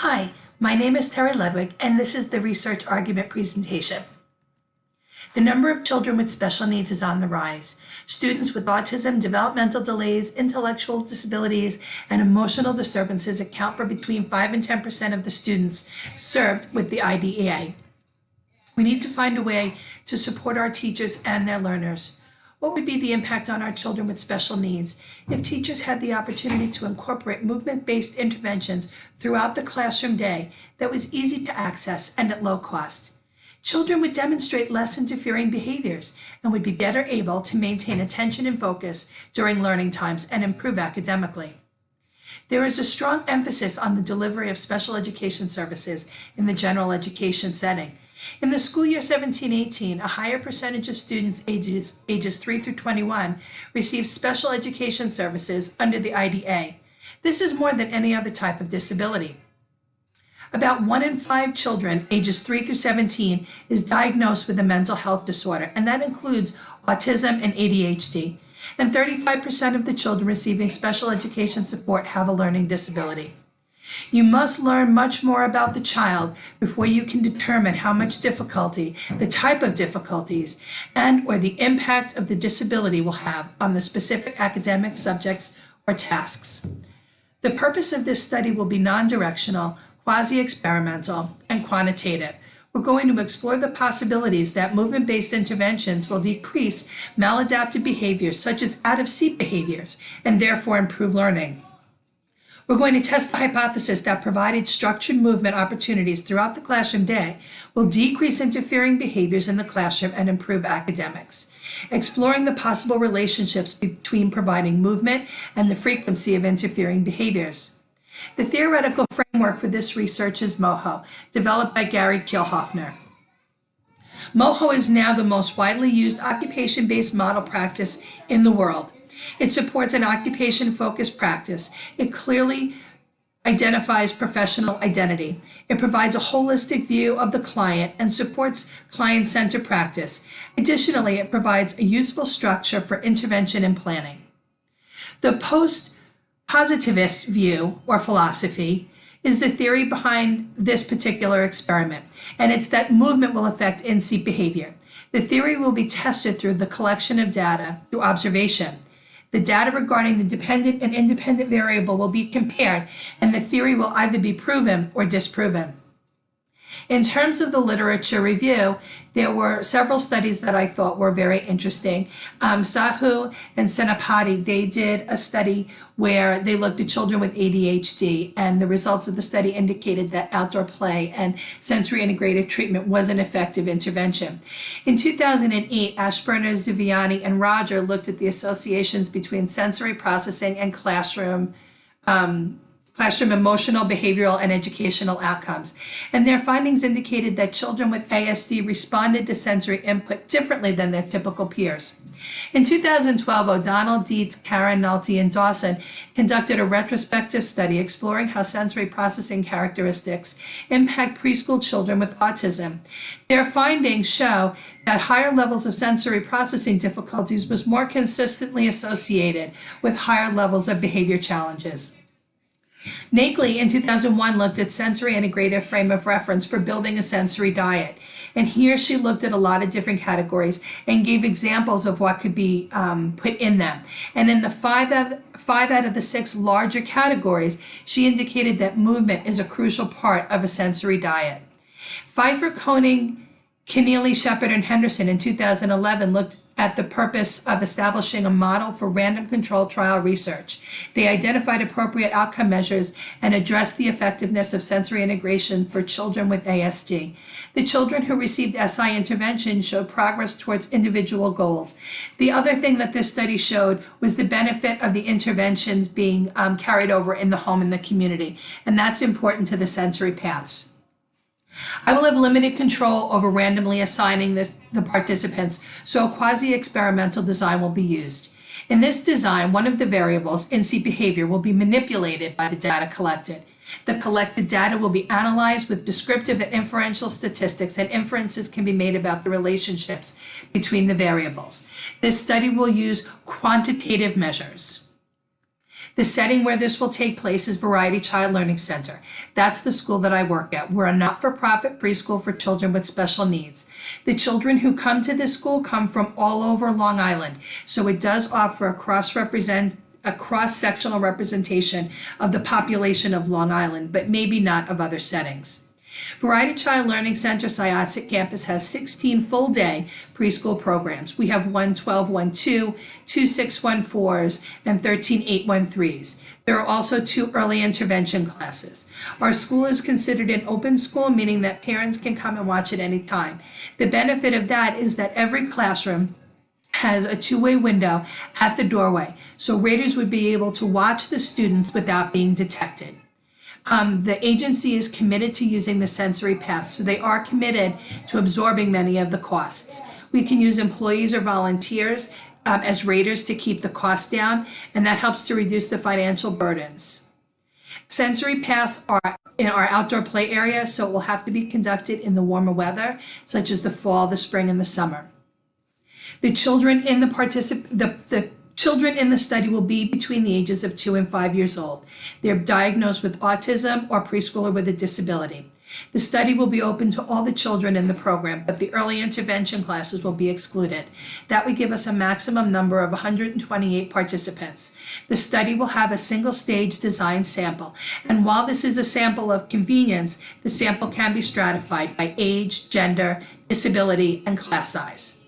Hi, my name is Terry Ludwig, and this is the research argument presentation. The number of children with special needs is on the rise. Students with autism, developmental delays, intellectual disabilities, and emotional disturbances account for between 5 and 10% of the students served with the IDEA. We need to find a way to support our teachers and their learners. What would be the impact on our children with special needs if teachers had the opportunity to incorporate movement-based interventions throughout the classroom day that was easy to access and at low cost? Children would demonstrate less interfering behaviors and would be better able to maintain attention and focus during learning times and improve academically. There is a strong emphasis on the delivery of special education services in the general education setting. In the school year 17-18, a higher percentage of students ages 3 through 21 received special education services under the IDEA. This is more than any other type of disability. About 1 in 5 children ages 3 through 17 is diagnosed with a mental health disorder, and that includes autism and ADHD. And 35% of the children receiving special education support have a learning disability. You must learn much more about the child before you can determine how much difficulty, the type of difficulties, and/or the impact of the disability will have on the specific academic subjects or tasks. The purpose of this study will be non-directional, quasi-experimental, and quantitative. We're going to explore the possibilities that movement-based interventions will decrease maladaptive behaviors such as out-of-seat behaviors and therefore improve learning. We're going to test the hypothesis that provided structured movement opportunities throughout the classroom day will decrease interfering behaviors in the classroom and improve academics, exploring the possible relationships between providing movement and the frequency of interfering behaviors. The theoretical framework for this research is MOHO, developed by Gary Kielhofner. MOHO is now the most widely used occupation-based model practice in the world. It supports an occupation-focused practice. It clearly identifies professional identity. It provides a holistic view of the client and supports client-centered practice. Additionally, it provides a useful structure for intervention and planning. The post-positivist view or philosophy is the theory behind this particular experiment, and it's that movement will affect in-seat behavior. The theory will be tested through the collection of data through observation. The data regarding the dependent and independent variable will be compared, and the theory will either be proven or disproven. In terms of the literature review, there were several studies that I thought were very interesting. Sahu and Senapati, they did a study where they looked at children with ADHD, and the results of the study indicated that outdoor play and sensory integrative treatment was an effective intervention. In 2008, Ashburner, Ziviani, and Roger looked at the associations between sensory processing and classroom emotional, behavioral, and educational outcomes. And their findings indicated that children with ASD responded to sensory input differently than their typical peers. In 2012, O'Donnell, Dietz, Karen, Nolte, and Dawson conducted a retrospective study exploring how sensory processing characteristics impact preschool children with autism. Their findings show that higher levels of sensory processing difficulties was more consistently associated with higher levels of behavior challenges. Nakeley in 2001 looked at sensory integrative frame of reference for building a sensory diet. And here she looked at a lot of different categories and gave examples of what could be put in them. And in the five out of the 6 larger categories, she indicated that movement is a crucial part of a sensory diet. Pfeiffer, Koenig, Keneally, Shepard, and Henderson in 2011 looked at the purpose of establishing a model for random control trial research. They identified appropriate outcome measures and addressed the effectiveness of sensory integration for children with ASD. The children who received SI intervention showed progress towards individual goals. The other thing that this study showed was the benefit of the interventions being carried over in the home and the community, and that's important to the sensory paths. I will have limited control over randomly assigning the participants, so a quasi-experimental design will be used. In this design, one of the variables, in-seat behavior, will be manipulated by the data collected. The collected data will be analyzed with descriptive and inferential statistics, and inferences can be made about the relationships between the variables. This study will use quantitative measures. The setting where this will take place is Variety Child Learning Center. That's the school that I work at. We're a not-for-profit preschool for children with special needs. The children who come to this school come from all over Long Island, so it does offer a cross-sectional representation of the population of Long Island, but maybe not of other settings. Variety Child Learning Center Syosset campus has 16 full-day preschool programs. We have 1 12-1-2, 2 6-1-4s, and 13 8-1-3s. There are also 2 early intervention classes. Our school is considered an open school, meaning that parents can come and watch at any time. The benefit of that is that every classroom has a 2-way window at the doorway, so raters would be able to watch the students without being detected. The agency is committed to using the sensory path, so they are committed to absorbing many of the costs. We can use employees or volunteers as raters to keep the cost down, and that helps to reduce the financial burdens. Sensory paths are in our outdoor play area, so it will have to be conducted in the warmer weather, such as the fall, the spring, and the summer. The children in the children in the study will be between the ages of 2 and 5 years old. They're diagnosed with autism or preschooler with a disability. The study will be open to all the children in the program, but the early intervention classes will be excluded. That would give us a maximum number of 128 participants. The study will have a single stage design sample, and while this is a sample of convenience, the sample can be stratified by age, gender, disability, and class size.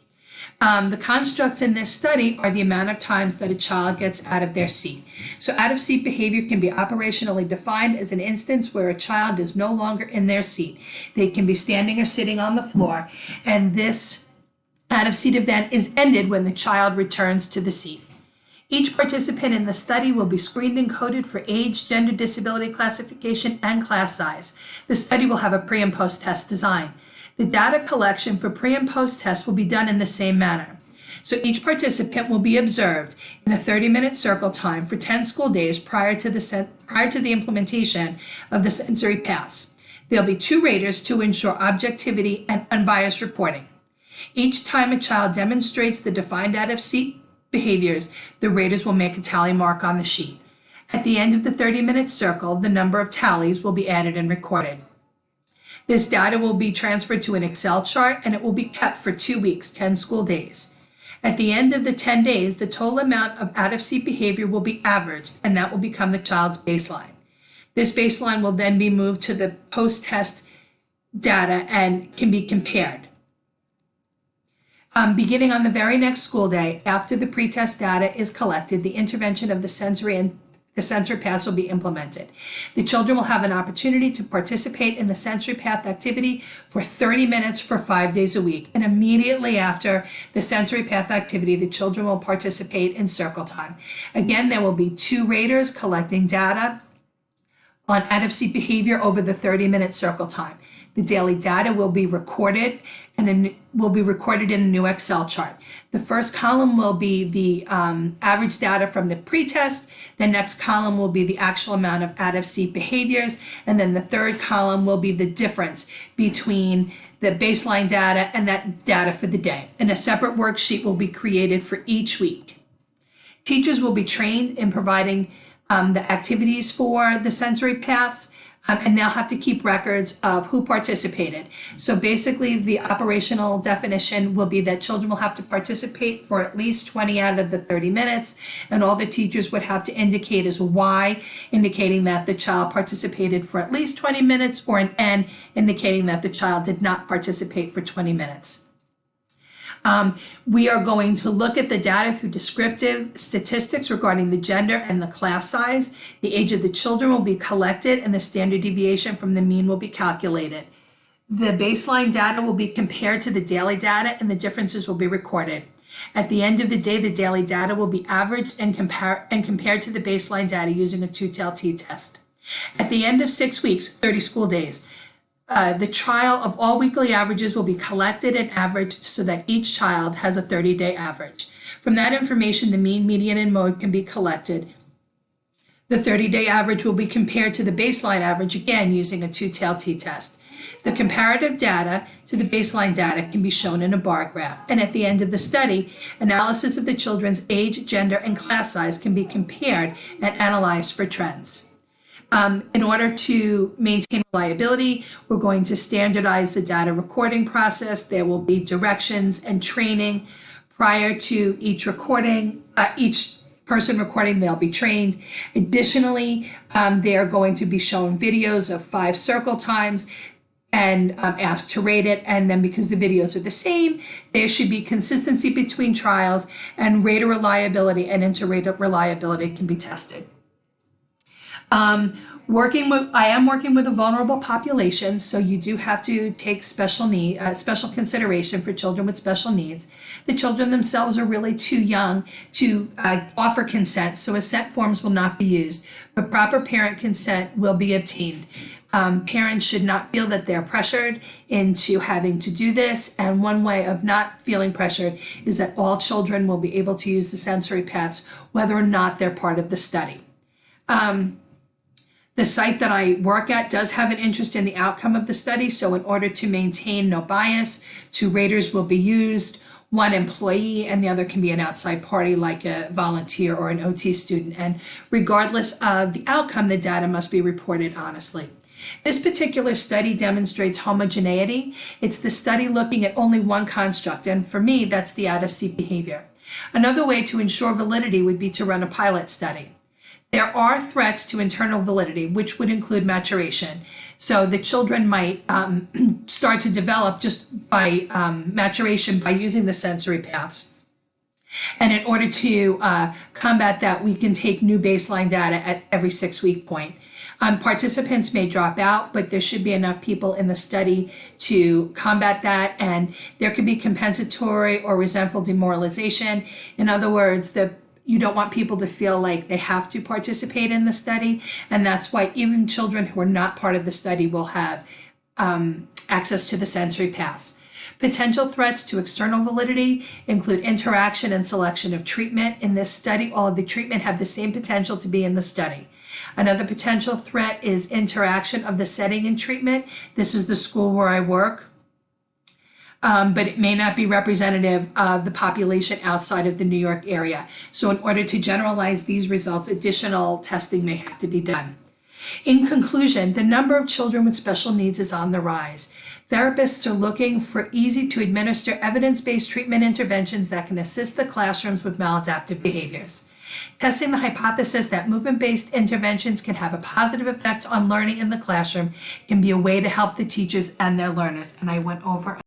The constructs in this study are the amount of times that a child gets out of their seat. So out of seat behavior can be operationally defined as an instance where a child is no longer in their seat. They can be standing or sitting on the floor, and this out of seat event is ended when the child returns to the seat. Each participant in the study will be screened and coded for age, gender, disability classification, and class size. The study will have a pre- and post-test design. The data collection for pre- and post-test will be done in the same manner. So each participant will be observed in a 30-minute circle time for 10 school days prior to the implementation of the sensory paths. There'll be 2 raters to ensure objectivity and unbiased reporting. Each time a child demonstrates the defined out-of-seat behaviors, the raters will make a tally mark on the sheet. At the end of the 30-minute circle, the number of tallies will be added and recorded. This data will be transferred to an Excel chart, and it will be kept for 2 weeks, 10 school days. At the end of the 10 days, the total amount of out-of-seat behavior will be averaged, and that will become the child's baseline. This baseline will then be moved to the post-test data and can be compared. Beginning on the very next school day, after the pretest data is collected, the intervention of the sensory paths will be implemented. The children will have an opportunity to participate in the sensory path activity for 30 minutes for 5 days a week. And immediately after the sensory path activity, the children will participate in circle time. Again, there will be 2 raters collecting data on out-of-seat behavior over the 30-minute circle time. The daily data will be recorded and will be recorded in a new Excel chart. The first column will be the average data from the pretest. The next column will be the actual amount of out-of-seat behaviors. And then the third column will be the difference between the baseline data and that data for the day. And a separate worksheet will be created for each week. Teachers will be trained in providing the activities for the sensory paths, and they'll have to keep records of who participated. So basically, the operational definition will be that children will have to participate for at least 20 out of the 30 minutes, and all the teachers would have to indicate is Y, indicating that the child participated for at least 20 minutes, or an N, indicating that the child did not participate for 20 minutes. We are going to look at the data through descriptive statistics regarding the gender and the class size. The age of the children will be collected, and the standard deviation from the mean will be calculated. The baseline data will be compared to the daily data, and the differences will be recorded. At the end of the day, the daily data will be averaged and compared to the baseline data using a 2-tailed t-test. At the end of 6 weeks, 30 school days, the trial of all weekly averages will be collected and averaged so that each child has a 30-day average. From that information, the mean, median, and mode can be collected. The 30-day average will be compared to the baseline average, again using a 2-tailed t-test. The comparative data to the baseline data can be shown in a bar graph, and at the end of the study, analysis of the children's age, gender, and class size can be compared and analyzed for trends. In order to maintain reliability, we're going to standardize the data recording process. There will be directions and training prior to each recording. Each person recording, they'll be trained. Additionally, they're going to be shown videos of 5 circle times and asked to rate it. And then because the videos are the same, there should be consistency between trials, and rater reliability and inter-rater reliability can be tested. I am working with a vulnerable population, so you do have to take special consideration for children with special needs. The children themselves are really too young to offer consent, so assent forms will not be used, but proper parent consent will be obtained. Parents should not feel that they're pressured into having to do this, and one way of not feeling pressured is that all children will be able to use the sensory paths whether or not they're part of the study. The site that I work at does have an interest in the outcome of the study, so in order to maintain no bias, 2 raters will be used, 1 employee, and the other can be an outside party like a volunteer or an OT student. And regardless of the outcome, the data must be reported honestly. This particular study demonstrates homogeneity. It's the study looking at only one construct, and for me, that's the out-of-seat behavior. Another way to ensure validity would be to run a pilot study. There are threats to internal validity, which would include maturation. So the children might start to develop just by maturation by using the sensory paths. And in order to combat that, we can take new baseline data at every 6-week point. Participants may drop out, but there should be enough people in the study to combat that, and there could be compensatory or resentful demoralization. In other words, you don't want people to feel like they have to participate in the study, and that's why even children who are not part of the study will have access to the sensory paths. Potential threats to external validity include interaction and selection of treatment. In this study, all of the treatment have the same potential to be in the study. Another potential threat is interaction of the setting and treatment. This is the school where I work. But it may not be representative of the population outside of the New York area. So in order to generalize these results, additional testing may have to be done. In conclusion, the number of children with special needs is on the rise. Therapists are looking for easy-to-administer evidence-based treatment interventions that can assist the classrooms with maladaptive behaviors. Testing the hypothesis that movement-based interventions can have a positive effect on learning in the classroom can be a way to help the teachers and their learners. And I went over